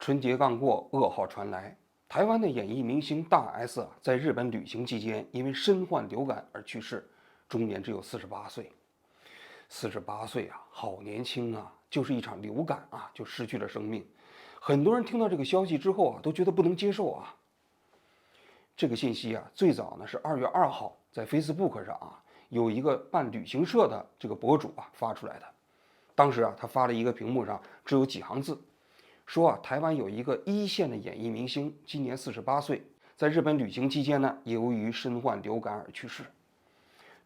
春节刚过，噩耗传来，台湾的演艺明星大 S 在日本旅行期间因为身患流感而去世，终年只有48岁。48岁啊，好年轻啊！就是一场流感啊，就失去了生命。很多人听到这个消息之后啊，都觉得不能接受啊。这个信息啊，最早呢是2月2号在 Facebook 上啊，有一个办旅行社的这个博主啊发出来的。当时啊，他发了一个屏幕上只有几行字，说啊，台湾有一个一线的演艺明星，今年48岁，在日本旅行期间呢，由于身患流感而去世。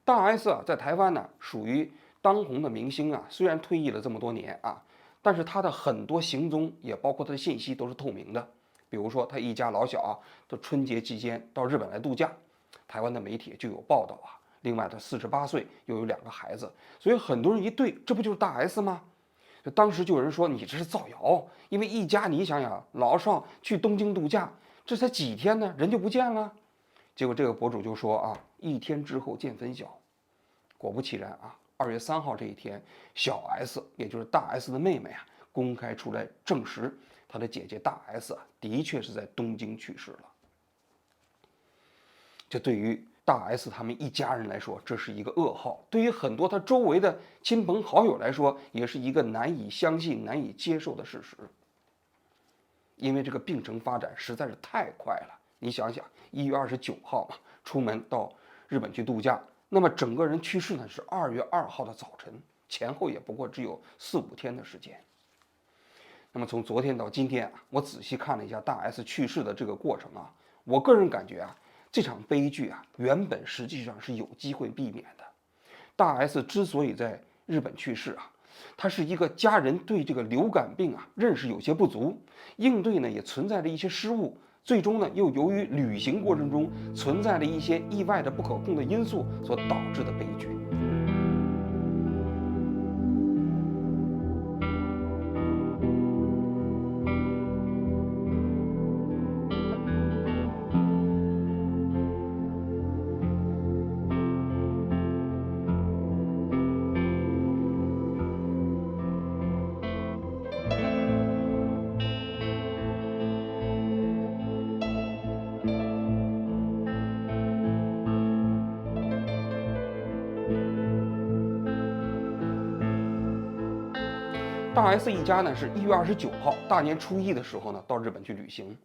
大 S 啊，在台湾呢属于当红的明星啊，虽然退役了这么多年啊，但是他的很多行踪也包括他的信息都是透明的。比如说，他一家老小啊，都春节期间到日本来度假，台湾的媒体就有报道啊。另外，他48岁，又有2个孩子，所以很多人一对，这不就是大 S 吗？当时就有人说你这是造谣，因为一家你想想，老少去东京度假，这才几天呢，人就不见了。结果这个博主就说啊，一天之后见分晓。果不其然啊，2月3号这一天，小 S 也就是大 S 的妹妹啊，公开出来证实，她的姐姐大 S 啊，的确是在东京去世了。这对于大 S 他们一家人来说，这是一个噩耗；对于很多他周围的亲朋好友来说，也是一个难以相信、难以接受的事实。因为这个病程发展实在是太快了。你想想，1月29号嘛，出门到日本去度假，那么整个人去世呢是2月2号的早晨，前后也不过只有4、5天的时间。那么从昨天到今天啊，我仔细看了一下大 S 去世的这个过程啊，我个人感觉啊，这场悲剧啊，原本实际上是有机会避免的。大 S 之所以在日本去世啊，他是一个家人对这个流感病啊认识有些不足，应对呢也存在着一些失误，最终呢又由于旅行过程中存在了一些意外的不可控的因素所导致的悲剧。大 S 一家呢是1月29号大年初一的时候呢到日本去旅行，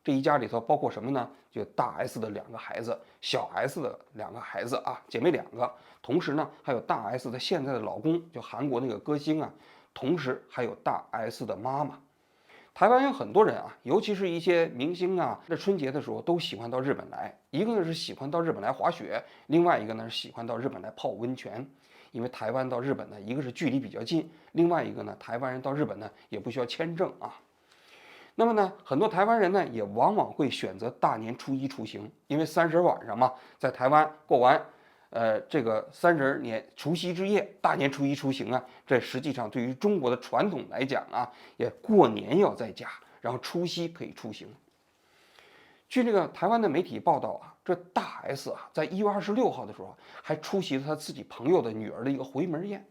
这一家里头包括什么呢？就大 S 的2个孩子，小 S 的2个孩子啊，姐妹2个，同时呢还有大 S 的现在的老公，就韩国那个歌星啊，同时还有大 S 的妈妈。台湾有很多人啊，尤其是一些明星啊，在春节的时候都喜欢到日本来，一个呢是喜欢到日本来滑雪，另外一个呢是喜欢到日本来泡温泉。因为台湾到日本呢，一个是距离比较近，另外一个呢，台湾人到日本呢也不需要签证啊。那么呢，很多台湾人呢也往往会选择大年初一出行，因为30晚上嘛，在台湾过完，这个30年除夕之夜，大年初一出行啊，这实际上对于中国的传统来讲啊，也过年要在家，然后除夕可以出行。据这个台湾的媒体报道啊，这大 S 啊，在1月26号的时候还出席了他自己朋友的女儿的一个回门宴，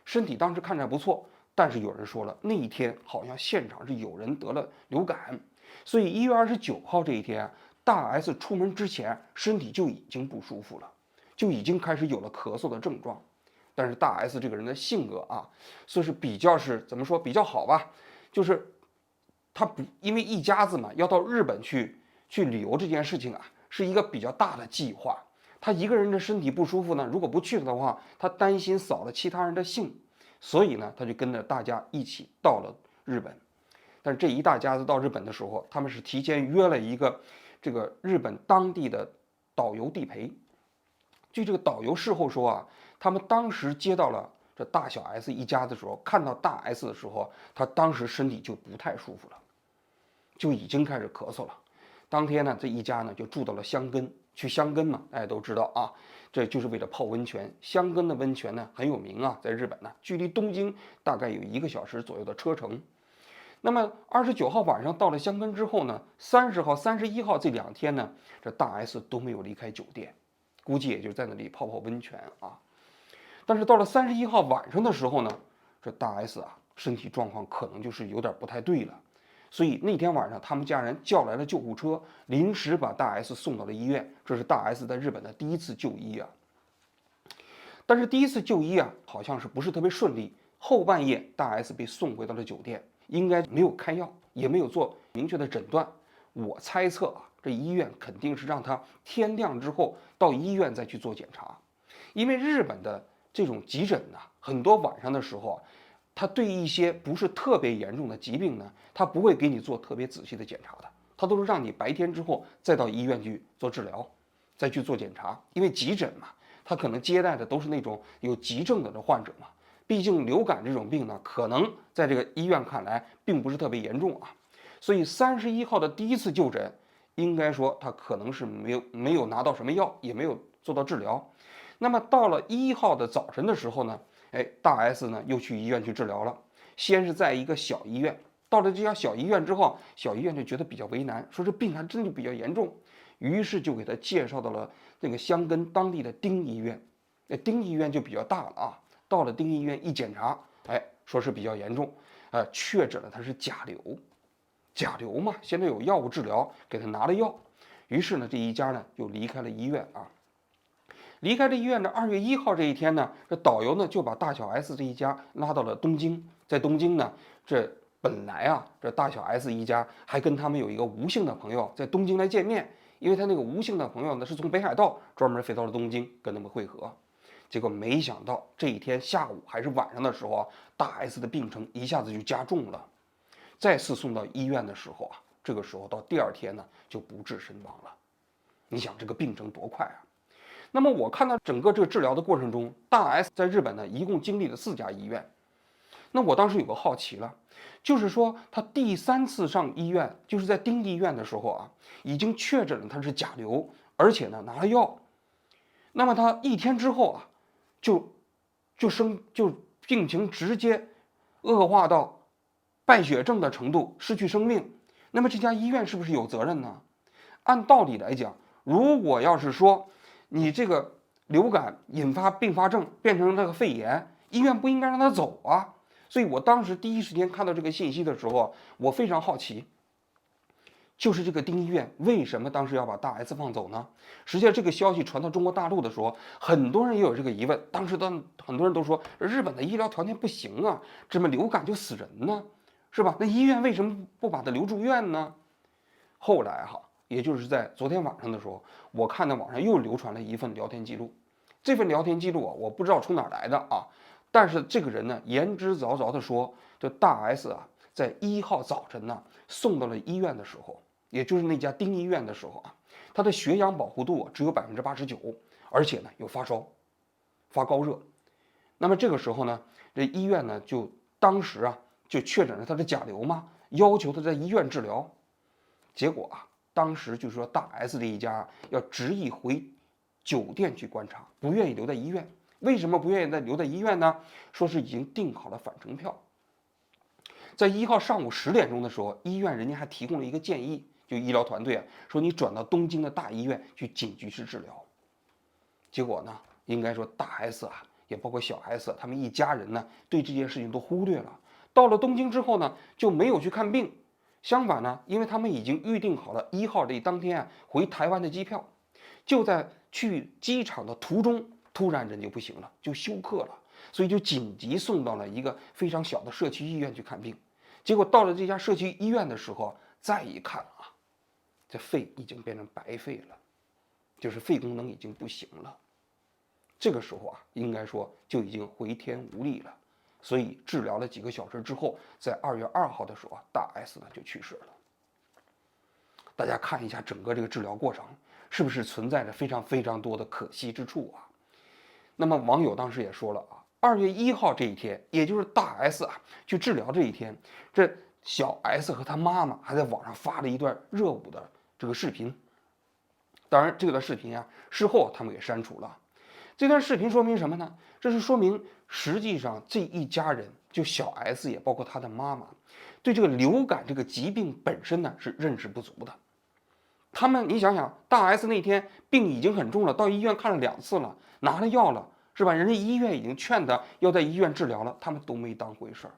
身体当时看着还不错，但是有人说了，那一天好像现场是有人得了流感，所以1月29号这一天，大 S 出门之前身体就已经不舒服了，就已经开始有了咳嗽的症状。但是大 S 这个人的性格啊，算是比较是怎么说比较好吧，就是他不因为一家子嘛要到日本去旅游这件事情啊，是一个比较大的计划。他一个人的身体不舒服呢，如果不去的话，他担心扫了其他人的兴，所以呢，他就跟着大家一起到了日本。但是这一大家子到日本的时候，他们是提前约了一个这个日本当地的导游地陪。据这个导游事后说啊，他们当时接到了这大小 S 一家的时候，看到大 S 的时候，他当时身体就不太舒服了，就已经开始咳嗽了。当天呢，这一家呢就住到了箱根，去箱根嘛，大家都知道啊，这就是为了泡温泉。箱根的温泉呢很有名啊，在日本呢，距离东京大概有1个小时左右的车程。那么29号晚上到了箱根之后呢，30号、31号这2天呢，这大 S 都没有离开酒店，估计也就在那里泡泡温泉啊。但是到了31号晚上的时候呢，这大 S 啊身体状况可能就是有点不太对了。所以那天晚上他们家人叫来了救护车，临时把大 S 送到了医院。这是大 S 在日本的第一次就医啊。但是第一次就医啊，好像是不是特别顺利。后半夜，大 S 被送回到了酒店，应该没有开药，也没有做明确的诊断。我猜测啊，这医院肯定是让他天亮之后到医院再去做检查，因为日本的这种急诊呢，很多晚上的时候啊，他对一些不是特别严重的疾病呢，他不会给你做特别仔细的检查的，他都是让你白天之后再到医院去做治疗，再去做检查，因为急诊嘛。他可能接待的都是那种有急症的患者嘛，毕竟流感这种病呢，可能在这个医院看来并不是特别严重啊，所以31号的第一次就诊，应该说他可能是没有拿到什么药，也没有做到治疗。那么到了1号的早晨的时候呢，大 S 呢又去医院去治疗了，先是在一个小医院，到了这家小医院之后，小医院就觉得比较为难，说这病还真的比较严重，于是就给他介绍到了那个箱根当地的丁医院。丁医院就比较大了啊。到了丁医院一检查，说是比较严重，确诊了他是甲流。甲流嘛，现在有药物治疗，给他拿了药。于是呢，这一家呢就离开了医院啊。离开这医院的2月1号这一天呢，这导游呢就把大小 S 这一家拉到了东京。在东京呢，这本来啊，这大小 S 一家还跟他们有一个吴姓的朋友在东京来见面，因为他那个吴姓的朋友呢是从北海道专门飞到了东京跟他们会合。结果没想到这一天下午还是晚上的时候啊，大 S 的病程一下子就加重了。再次送到医院的时候啊，这个时候到第2天呢就不治身亡了。你想这个病程多快啊！那么我看到整个这个治疗的过程中，大 S 在日本呢一共经历了4家医院。那我当时有个好奇了，就是说他第3次上医院，就是在丁医院的时候啊，已经确诊了他是甲流，而且呢拿了药。那么他1天之后啊，就病情直接恶化到败血症的程度，失去生命。那么这家医院是不是有责任呢？按道理来讲，如果要是说你这个流感引发并发症变成这个肺炎，医院不应该让他走啊。所以我当时第一时间看到这个信息的时候，我非常好奇，就是这个丁医院为什么当时要把大 S 放走呢？实际上这个消息传到中国大陆的时候，很多人也有这个疑问。当时很多人都说日本的医疗条件不行啊，这么流感就死人呢，是吧？那医院为什么不把他留住院呢？后来哈，也就是在昨天晚上的时候，我看到网上又流传了一份聊天记录。这份聊天记录啊，我不知道从哪儿来的啊，但是这个人呢，言之凿凿的说，这大 S 啊，在1号早晨呢送到了医院的时候，也就是那家丁医院的时候啊，他的血氧饱和度只有89%，而且呢有发烧，发高热。那么这个时候呢，这医院呢就当时啊就确诊了他的甲流嘛，要求他在医院治疗。结果啊，当时就说大 S 这一家要执意回酒店去观察，不愿意留在医院。为什么不愿意留在医院呢？说是已经订好了返程票。在1号上午10点钟的时候，医院人家还提供了一个建议，就医疗团队啊，说你转到东京的大医院去紧急式治疗。结果呢，应该说大 S 啊，也包括小 S 他们一家人呢，对这件事情都忽略了。到了东京之后呢，就没有去看病。相反呢，因为他们已经预定好了1号这当天啊回台湾的机票，就在去机场的途中，突然人就不行了，就休克了，所以就紧急送到了一个非常小的社区医院去看病。结果到了这家社区医院的时候，再一看啊，这肺已经变成白肺了，就是肺功能已经不行了。这个时候啊，应该说就已经回天无力了。所以治疗了几个小时之后，在2月2号的时候啊，大 S 呢就去世了。大家看一下整个这个治疗过程，是不是存在着非常非常多的可惜之处啊？那么网友当时也说了啊，2月1号这一天，也就是大 S 啊去治疗这一天，这小 S 和他妈妈还在网上发了一段热舞的这个视频。当然，这段视频啊，事后他们给删除了。这段视频说明什么呢？这是说明实际上这一家人，就小 S 也包括他的妈妈，对这个流感这个疾病本身呢是认识不足的。他们，你想想，大 S 那天病已经很重了，到医院看了2次了，拿了药了，是吧？人家医院已经劝他要在医院治疗了，他们都没当回事儿。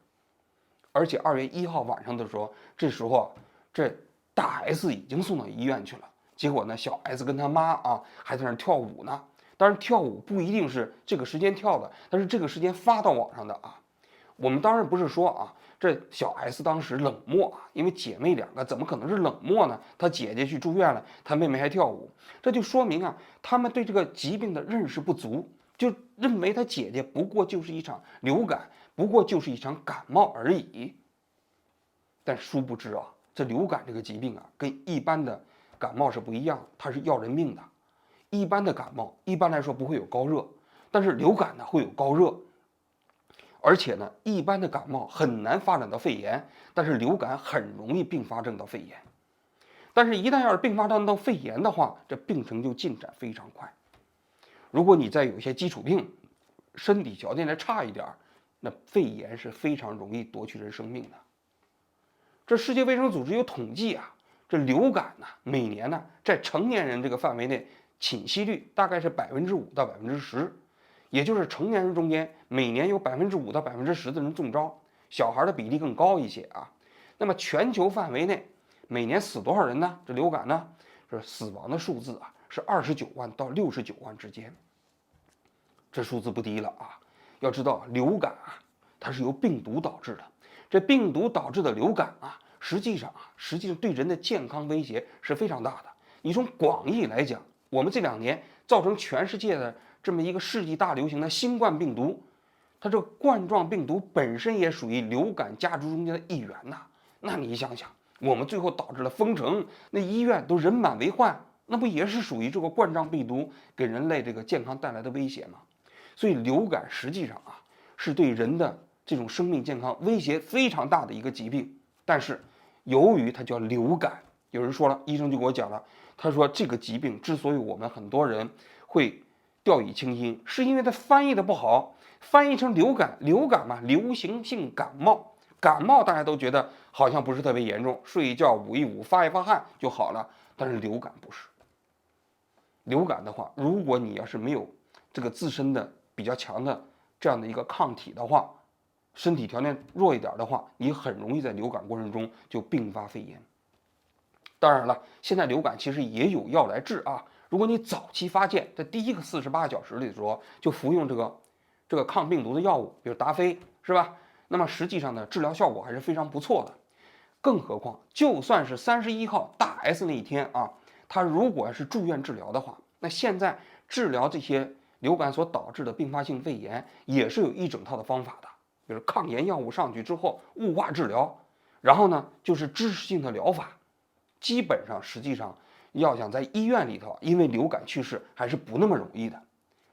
而且2月1号晚上的时候，这时候这大 S 已经送到医院去了。结果呢，小 S 跟他妈啊还在那跳舞呢。当然，跳舞不一定是这个时间跳的，但是这个时间发到网上的啊。我们当然不是说啊，这小 S 当时冷漠啊，因为姐妹两个怎么可能是冷漠呢？她姐姐去住院了，她妹妹还跳舞，这就说明啊，他们对这个疾病的认识不足，就认为她姐姐不过就是一场流感，不过就是一场感冒而已。但殊不知啊，这流感这个疾病啊，跟一般的感冒是不一样，它是要人命的。一般的感冒一般来说不会有高热，但是流感呢会有高热，而且呢，一般的感冒很难发展到肺炎，但是流感很容易并发症到肺炎。但是，一旦要是并发症到肺炎的话，这病程就进展非常快。如果你再有一些基础病，身体条件再差一点，那肺炎是非常容易夺去人生命的。这世界卫生组织有统计啊，这流感呢，每年呢在成年人这个范围内侵袭率大概是5%到10%，也就是成年人中间每年有5%到10%的人中招，小孩的比例更高一些啊。那么全球范围内每年死多少人呢？这流感呢，这死亡的数字啊是29万到69万之间，这数字不低了啊。要知道流感啊，它是由病毒导致的，这病毒导致的流感啊，实际上对人的健康威胁是非常大的。你从广义来讲，我们这2年造成全世界的这么一个世纪大流行的新冠病毒，它这个冠状病毒本身也属于流感家族中间的一员呐。那你想想，我们最后导致了封城，那医院都人满为患，那不也是属于这个冠状病毒给人类这个健康带来的威胁吗？所以流感实际上啊，是对人的这种生命健康威胁非常大的一个疾病。但是由于它叫流感，有人说了，医生就给我讲了，他说这个疾病之所以我们很多人会掉以轻心，是因为它翻译的不好，翻译成流感。流感嘛，流行性感冒，感冒大家都觉得好像不是特别严重，睡一觉捂一捂发一发汗就好了。但是流感不是，流感的话，如果你要是没有这个自身的比较强的这样的一个抗体的话，身体条件弱一点的话，你很容易在流感过程中就并发肺炎。当然了，现在流感其实也有药来治啊。如果你早期发现，在第一个48小时里的时候就服用这个抗病毒的药物，比如达菲，是吧？那么实际上呢，治疗效果还是非常不错的。更何况，就算是31号大 S 那一天啊，他如果是住院治疗的话，那现在治疗这些流感所导致的并发性肺炎也是有一整套的方法的，比如抗炎药物上去之后雾化治疗，然后呢就是支持性的疗法。基本上实际上要想在医院里头因为流感去世还是不那么容易的。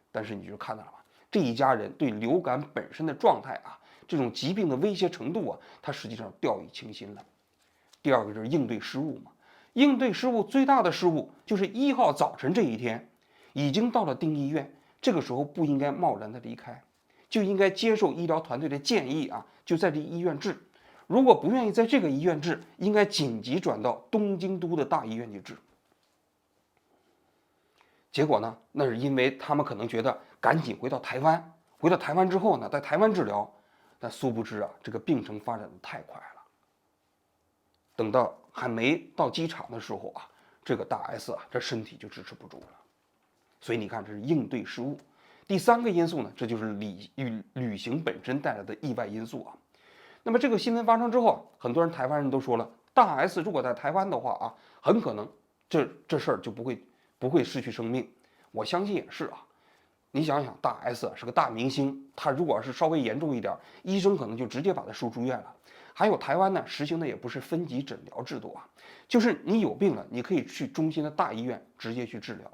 但是你就看到了吧，这一家人对流感本身的状态啊，这种疾病的威胁程度啊，他实际上掉以轻心了。第二个就是应对失误嘛，应对失误最大的失误就是1号早晨这一天，已经到了定医院，这个时候不应该贸然的离开，就应该接受医疗团队的建议啊，就在这医院治。如果不愿意在这个医院治，应该紧急转到东京都的大医院去治。结果呢，那是因为他们可能觉得赶紧回到台湾，回到台湾之后呢，在台湾治疗，但殊不知啊，这个病程发展的太快了。等到还没到机场的时候啊，这个大 S 啊，这身体就支持不住了。所以你看，这是应对失误。第3个因素呢，这就是旅行本身带来的意外因素啊。那么这个新闻发生之后，很多人台湾人都说了，大 S 如果在台湾的话啊，很可能这事儿就不会失去生命。我相信也是啊。你想想，大 S 是个大明星，他如果是稍微严重一点，医生可能就直接把他收住院了。还有台湾呢，实行的也不是分级诊疗制度啊，就是你有病了，你可以去中心的大医院直接去治疗。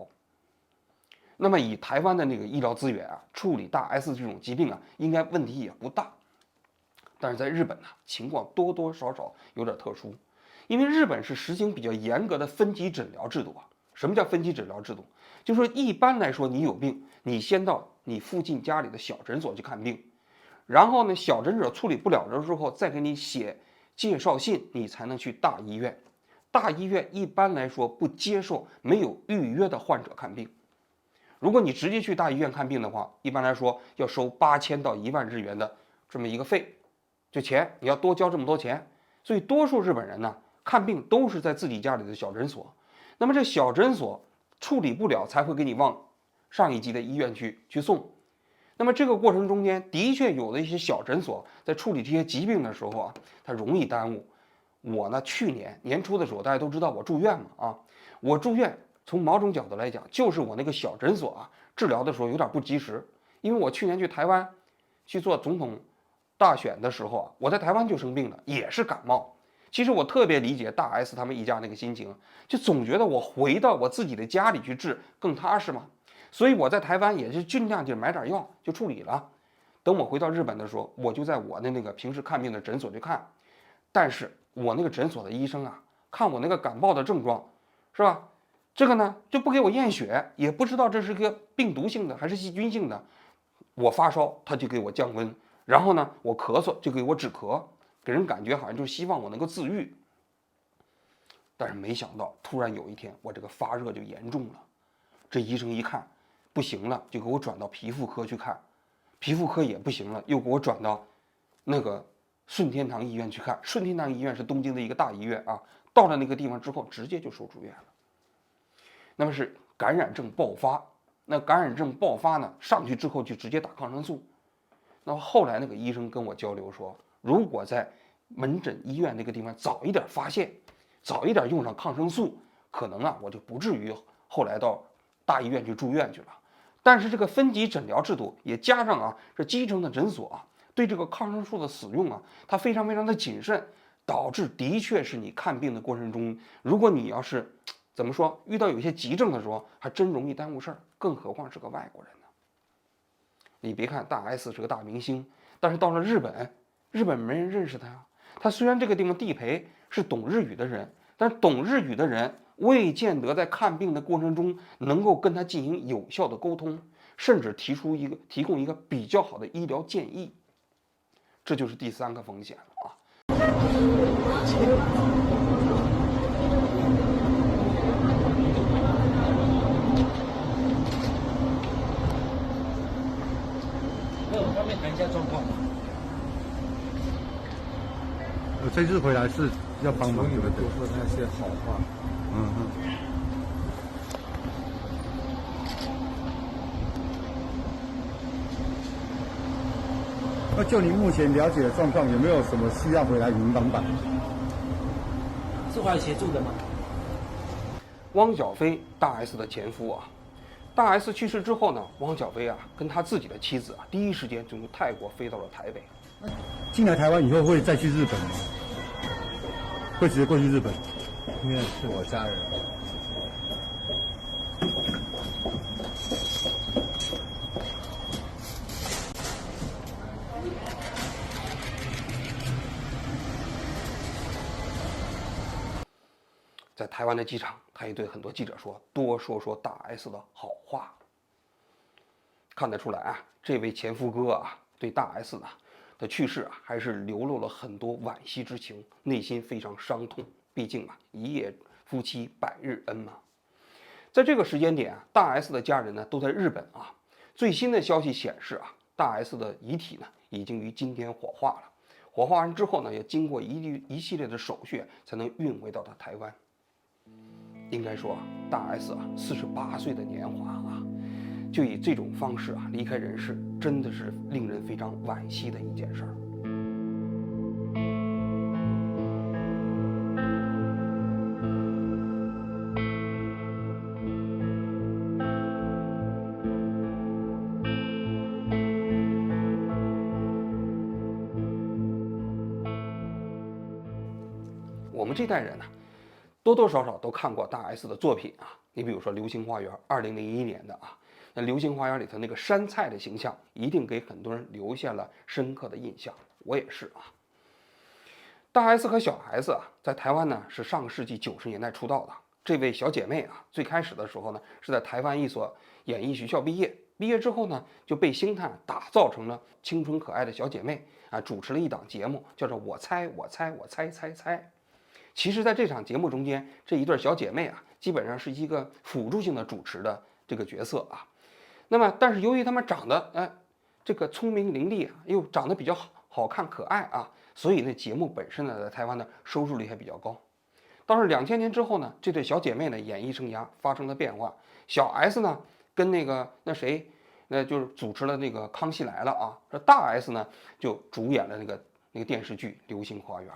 那么以台湾的那个医疗资源啊，处理大 S 这种疾病啊，应该问题也不大。但是在日本呢，情况多多少少有点特殊，因为日本是实行比较严格的分级诊疗制度啊。什么叫分级诊疗制度？就是说一般来说，你有病，你先到你附近家里的小诊所去看病，然后呢，小诊所处理不了的时候，再给你写介绍信，你才能去大医院。大医院一般来说不接受没有预约的患者看病。如果你直接去大医院看病的话，一般来说要收8000到1万日元的这么一个费。就钱你要多交这么多钱，所以多数日本人呢看病都是在自己家里的小诊所。那么这小诊所处理不了，才会给你往上一级的医院去送。那么这个过程中间，的确有的一些小诊所在处理这些疾病的时候啊，它容易耽误。我呢，去年年初的时候，大家都知道我住院嘛啊，我住院从某种角度来讲，就是我那个小诊所啊治疗的时候有点不及时，因为我去年去台湾去做总统大选的时候啊，我在台湾就生病了，也是感冒。其实我特别理解大 S 他们一家那个心情，就总觉得我回到我自己的家里去治更踏实嘛。所以我在台湾也是尽量就买点药就处理了。等我回到日本的时候，我就在我的那个平时看病的诊所去看。但是我那个诊所的医生啊，看我那个感冒的症状，是吧？这个呢就不给我验血，也不知道这是个病毒性的还是细菌性的。我发烧，他就给我降温，然后呢我咳嗽就给我止咳。给人感觉好像就是希望我能够自愈，但是没想到突然有一天我这个发热就严重了，这医生一看不行了，就给我转到皮肤科去看，皮肤科也不行了，又给我转到那个顺天堂医院去看。顺天堂医院是东京的一个大医院啊，到了那个地方之后直接就收住院了。那么是感染症爆发，那感染症爆发呢，上去之后就直接打抗生素。那么后来那个医生跟我交流说，如果在门诊医院那个地方早一点发现，早一点用上抗生素，可能啊我就不至于后来到大医院去住院去了。但是这个分级诊疗制度也加上啊，这基层的诊所啊，对这个抗生素的使用啊，它非常非常的谨慎，导致的确是你看病的过程中，如果你要是怎么说遇到有些急症的时候，还真容易耽误事儿，更何况是个外国人呢。你别看大 S 是个大明星，但是到了日本，日本没人认识他呀。他虽然这个地方地陪是懂日语的人，但是懂日语的人未见得在看病的过程中能够跟他进行有效的沟通，甚至提供一个比较好的医疗建议。这就是第三个风险了啊。方便谈一下状况吗？我这次回来是要帮忙，你们多说那些好话。嗯哼。那就您目前了解的状况，有没有什么需要回来您帮忙？是怀协助的吗？汪小菲，大 S 的前夫啊。大 S 去世之后呢，汪小菲啊跟他自己的妻子啊，第一时间就从泰国飞到了台北。进来台湾以后会再去日本吗？会直接过去日本？因为是我家人。在台湾的机场，他也对很多记者说，多说说大 S 的好话。看得出来啊，这位前夫哥啊，对大 S 呢的去世啊，还是流露了很多惋惜之情，内心非常伤痛。毕竟啊，一夜夫妻百日恩嘛。在这个时间点啊，大 S 的家人呢都在日本啊。最新的消息显示啊，大 S 的遗体呢已经于今天火化了。火化完之后呢，要经过一系列的手续，才能运回到他台湾。应该说啊，大 S 啊，48岁的年华啊，就以这种方式啊离开人世，真的是令人非常惋惜的一件事儿。我们这代人呢，多多少少都看过大 S 的作品啊。你比如说《流星花园》，2001年的啊，那《流星花园》里头那个杉菜的形象，一定给很多人留下了深刻的印象。我也是啊。大 S 和小 S 啊，在台湾呢是上个世纪90年代出道的。这位小姐妹啊，最开始的时候呢，是在台湾一所演艺学校毕业，毕业之后呢，就被星探打造成了清纯可爱的小姐妹啊，主持了一档节目，叫做《我猜我猜我猜猜猜》。其实，在这场节目中间，这一对小姐妹啊，基本上是一个辅助性的主持的这个角色啊。那么，但是由于她们长得这个聪明伶俐啊，又长得比较好看可爱啊，所以那节目本身呢，在台湾的收视率还比较高。到是2000年之后呢，这对小姐妹呢演艺生涯发生了变化。小 S 呢跟那谁，那就是主持了那个《康熙来了》啊，这大 S 呢就主演了那个电视剧《流星花园》。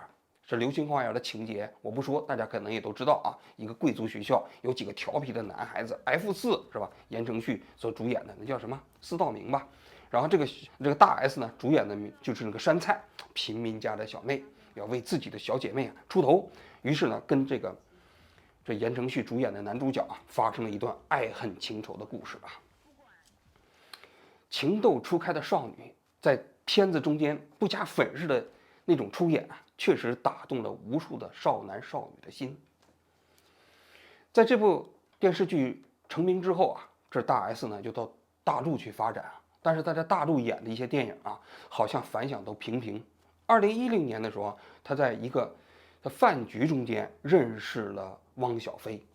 这《流星花园》的情节我不说，大家可能也都知道啊。一个贵族学校有几个调皮的男孩子，F4是吧？言承旭所主演的那叫什么？四道明吧。然后这个大 S 呢主演的就是那个杉菜，平民家的小妹，要为自己的小姐妹出头。于是呢，跟这言承旭主演的男主角发生了一段爱恨情仇的故事吧。情窦初开的少女，在片子中间不加粉饰的那种出演确实打动了无数的少男少女的心。在这部电视剧成名之后这大 S 呢就到大陆去发展但是他在大陆演的一些电影好像反响都平平。2010年的时候，他在一个饭局中间认识了汪小菲。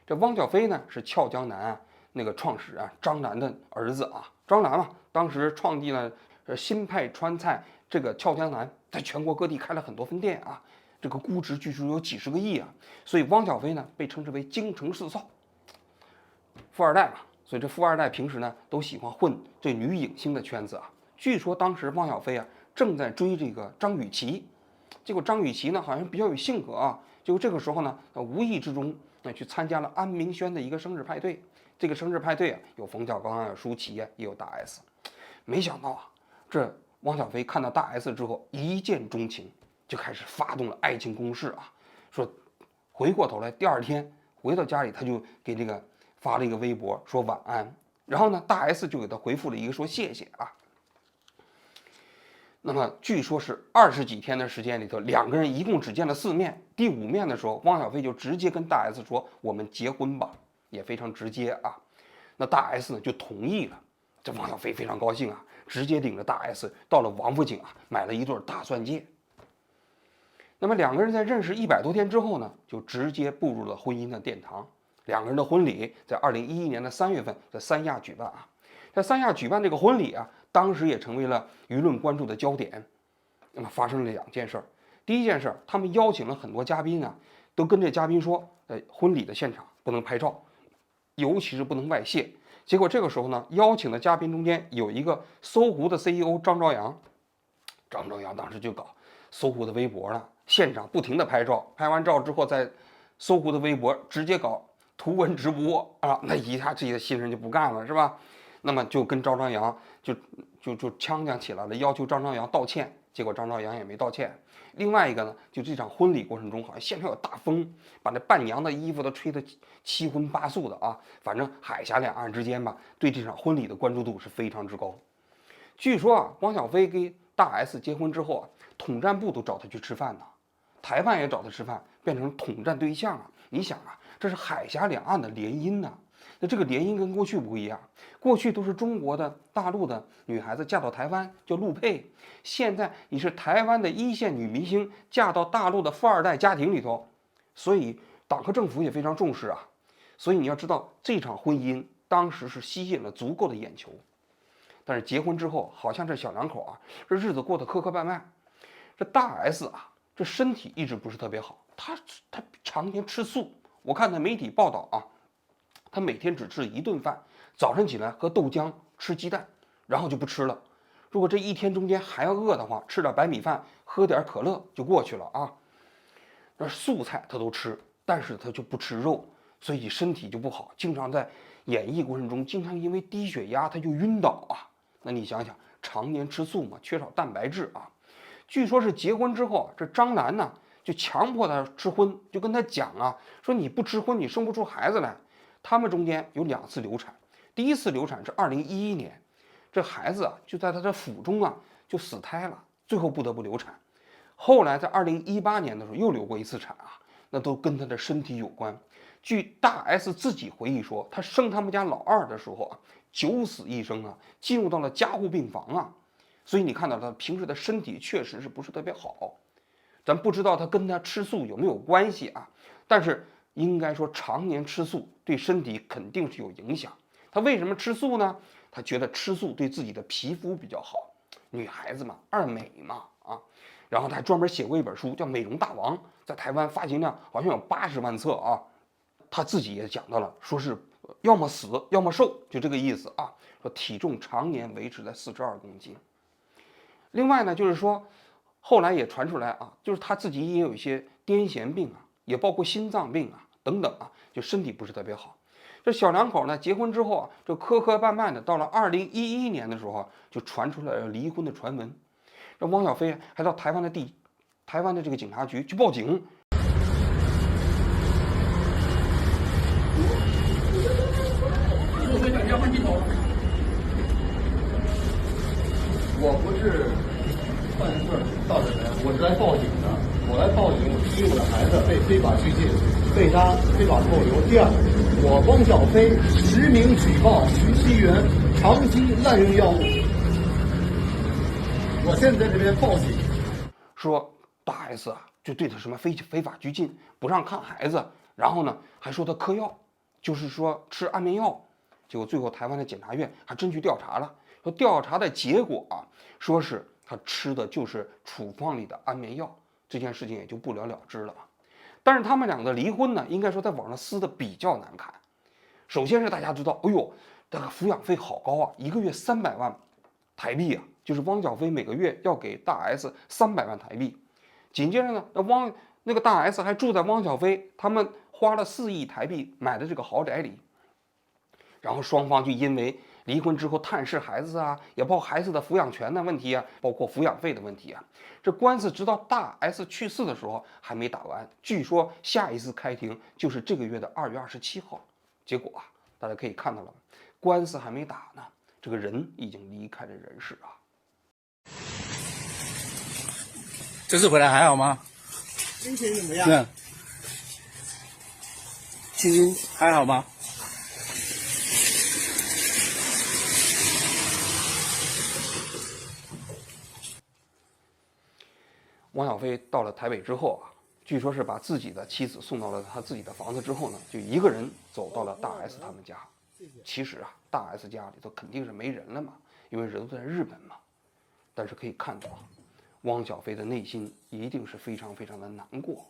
这汪小菲呢是俏江南那个创始人张兰的儿子张兰嘛，当时创立了新派川菜这个俏江南，在全国各地开了很多分店这个估值据说有几十个亿所以汪小菲呢被称之为京城四少，富二代嘛。所以这富二代平时呢都喜欢混这女影星的圈子据说当时汪小菲正在追这个张雨绮，结果张雨绮呢好像比较有性格结果这个时候呢无意之中去参加了安明轩的一个生日派对。这个生日派对有冯小刚有舒淇也有大 S。没想到这汪小菲看到大 S 之后一见钟情，就开始发动了爱情攻势说回过头来第二天回到家里，他就给这个发了一个微博说晚安，然后呢大 S 就给他回复了一个说谢谢那么据说是20几天的时间里头，两个人一共只见了4面。第5面的时候，汪小菲就直接跟大 S 说我们结婚吧，也非常直接那大 S 呢就同意了。这汪小菲非常高兴直接领着大 S 到了王府井买了一对大钻戒。那么两个人在认识100多天之后呢，就直接步入了婚姻的殿堂。两个人的婚礼在2011年的3月份在三亚举办在三亚举办这个婚礼当时也成为了舆论关注的焦点。那么发生了2件事。第一件事，他们邀请了很多嘉宾都跟这嘉宾说，婚礼的现场不能拍照，尤其是不能外泄。结果这个时候呢，邀请的嘉宾中间有一个搜狐的 CEO 张朝阳。张朝阳当时就搞搜狐的微博现场不停的拍照，拍完照之后在搜狐的微博直接搞图文直播那一下自己的新人就不干了是吧？那么就跟张朝阳就呛起来了，要求张朝阳道歉。结果张朝阳也没道歉。另外一个呢，就这场婚礼过程中好像现场有大风，把那伴娘的衣服都吹得七荤八素的反正海峡两岸之间吧，对这场婚礼的关注度是非常之高。据说汪小菲跟大 S 结婚之后统战部都找他去吃饭台湾也找他吃饭，变成统战对象你想这是海峡两岸的联姻那这个联姻跟过去不一样，过去都是中国的大陆的女孩子嫁到台湾叫陆配，现在你是台湾的1线女明星嫁到大陆的富二代家庭里头，所以党和政府也非常重视所以你要知道这场婚姻当时是吸引了足够的眼球。但是结婚之后，好像这小两口这日子过得磕磕绊绊。这大 S 这身体一直不是特别好，她常年吃素。我看他媒体报道他每天只吃1顿饭，早晨起来喝豆浆，吃鸡蛋，然后就不吃了。如果这一天中间还要饿的话，吃点白米饭，喝点可乐就过去了那素菜他都吃，但是他就不吃肉，所以身体就不好，经常在演艺过程中经常因为低血压他就晕倒那你想想，常年吃素嘛，缺少蛋白质据说是结婚之后，这张兰呢就强迫他吃荤，就跟他讲说你不吃荤你生不出孩子来。他们中间有2次流产，第一次流产是2011年，这孩子就在他的腹中就死胎了，最后不得不流产。后来在2018年的时候又流过1次产那都跟他的身体有关。据大 S 自己回忆说，他生他们家老二的时候九死一生进入到了加护病房所以你看到他平时的身体确实是不是特别好。咱不知道他跟他吃素有没有关系但是应该说常年吃素对身体肯定是有影响。他为什么吃素呢？他觉得吃素对自己的皮肤比较好，女孩子嘛，爱美嘛然后他还专门写过一本书叫《美容大王》，在台湾发行量好像有80万册啊。他自己也讲到了，说是要么死要么瘦，就这个意思啊。说体重常年维持在42公斤。另外呢，就是说后来也传出来啊，就是他自己也有一些癫痫病啊，也包括心脏病啊等等啊，就身体不是特别好。这小两口呢，结婚之后啊，就磕磕绊绊的，到了2011年的时候啊，就传出了离婚的传闻。这汪小菲还到台湾的这个警察局去报警。我不是犯事到这来，我是来报警的。我来报警，第一，我的孩子被非法拘禁，被他非法扣留；第二，我汪小菲实名举报徐熙媛长期滥用药物。我现在在这边报警，说大 S 啊，就对他什么非法拘禁，不让看孩子，然后呢还说他嗑药，就是说吃安眠药。结果最后台湾的检察院还真去调查了，说调查的结果啊，说是他吃的就是处方里的安眠药，这件事情也就不了了之了。但是他们两个离婚呢，应该说在网上撕的比较难看。首先是大家知道，哎呦，这个抚养费好高啊，一个月300万台币啊，就是汪小菲每个月要给大 S 300万台币。紧接着呢，那个大 S 还住在汪小菲他们花了4亿台币买的这个豪宅里。然后双方就因为离婚之后探视孩子啊，也包括孩子的抚养权的问题啊，包括抚养费的问题啊，这官司直到大 S 去世的时候还没打完。据说下一次开庭就是这个月的2月27号。结果啊，大家可以看到了，官司还没打呢，这个人已经离开了人世啊。这次回来还好吗？心情怎么样？嗯，心情还好吗？汪小菲到了台北之后啊，据说是把自己的妻子送到了他自己的房子之后呢，就一个人走到了大 S 他们家。其实啊，大 S 家里头肯定是没人了嘛，因为人都在日本嘛。但是可以看到啊，汪小菲的内心一定是非常非常的难过。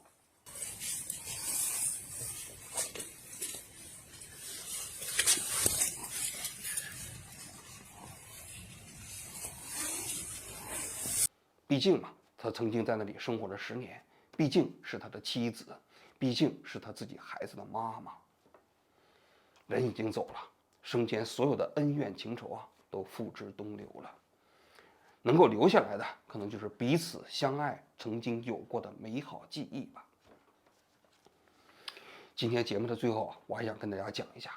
毕竟嘛，他曾经在那里生活了10年，毕竟是他的妻子，毕竟是他自己孩子的妈妈。人已经走了，生前所有的恩怨情仇啊，都付之东流了。能够留下来的，可能就是彼此相爱曾经有过的美好记忆吧。今天节目的最后啊，我还想跟大家讲一下，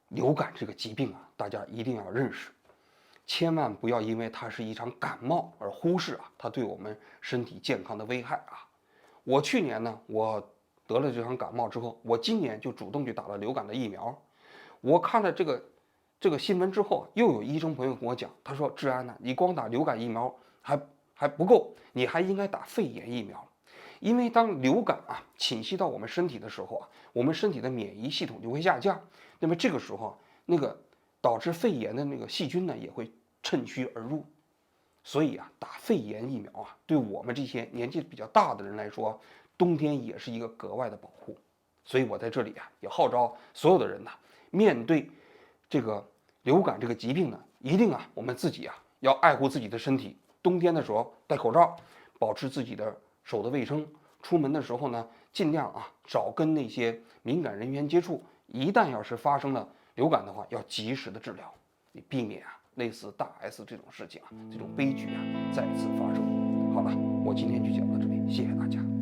流感这个疾病啊，大家一定要认识。千万不要因为它是一场感冒而忽视啊它对我们身体健康的危害啊！我去年呢，我得了这场感冒之后，我今年就主动去打了流感的疫苗。我看了这个新闻之后，又有医生朋友跟我讲，他说：“志安呢，你光打流感疫苗还不够，你还应该打肺炎疫苗，因为当流感啊侵袭到我们身体的时候啊，我们身体的免疫系统就会下降，那么这个时候那个导致肺炎的那个细菌呢也会趁虚而入。所以啊，打肺炎疫苗啊，对我们这些年纪比较大的人来说，冬天也是一个格外的保护。所以我在这里啊，也号召所有的人呐，面对这个流感这个疾病呢，一定啊，我们自己啊要爱护自己的身体。冬天的时候戴口罩，保持自己的手的卫生。出门的时候呢，尽量啊少跟那些敏感人员接触。一旦要是发生了流感的话，要及时的治疗，以避免啊类似大 S 这种事情啊，这种悲剧啊再次发生。好了，我今天就讲到这里，谢谢大家。